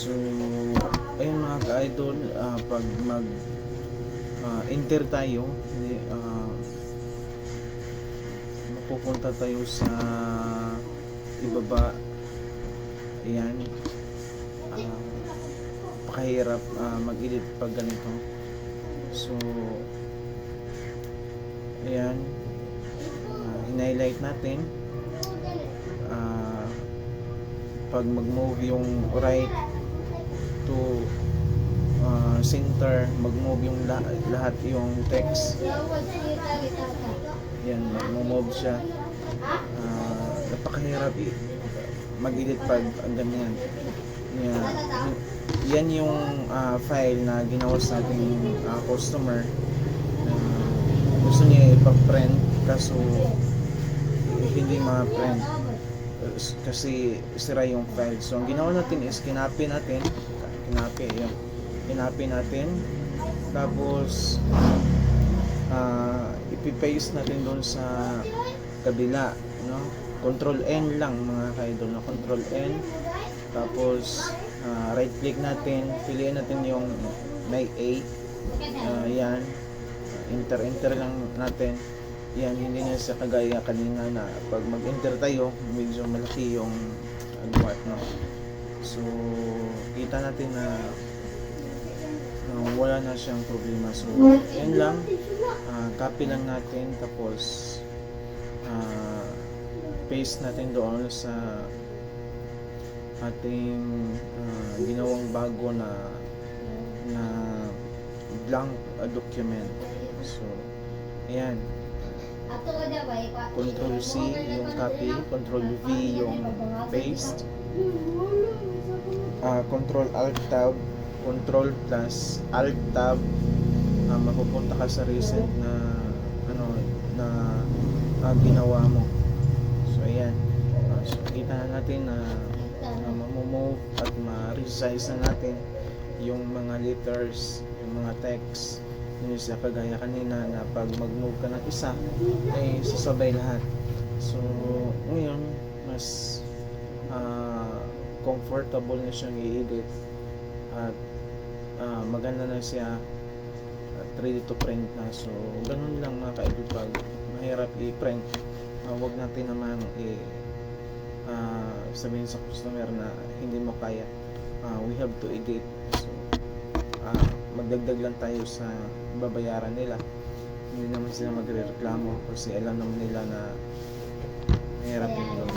So, ayun mga ka-idol, pag enter tayo, mapupunta tayo sa ibaba. Ayan, pakahirap mag-edit pag ganito. So, ayan, in-highlight natin. Pag mag-move yung right to center, mag-move yung lahat yung text. Yan, mag-move siya. Napakahirap mag-edit pag ganyan. Yan yung file na ginawa sa ating customer. Gusto niya ipa-print kaso hindi ma-print kasi sira yung file. So ang ginawa natin is kinapi natin tapos ipipaste natin doon sa kabila, no? Control N lang mga kaidol, no? Control N, tapos right click natin, piliin natin yung may A, yan, enter lang natin. Yan, hindi na sa kagaya kanina na pag mag-enter tayo, medyo malaki yung agwat, no? So, kita natin na wala na siyang problema. So, yan lang. Copy lang natin, tapos paste natin doon sa ating ginawang bago na blank document. So, ayan. Control C yung copy, Control V yung paste, Control Alt Tab, Control plus Alt Tab, mapupunta ka sa recent na ginawa mo. So ayan, so kita na natin na mamove at ma-resize na natin yung mga letters, yung mga text. Yun sa kagaya kanina na pag mag-move ka ng isa ay sasabay lahat. So ngayon mas comfortable na siyang i-edit at maganda na siya at ready to print na. So ganun lang mga ka-edit. Pag mahirap i-print, wag natin naman sabihin sa customer na hindi mo kaya. We have to edit. So magdagdag lang tayo sa babayaran nila. Hindi naman sila magrereklamo kasi alam naman nila na mahirap yung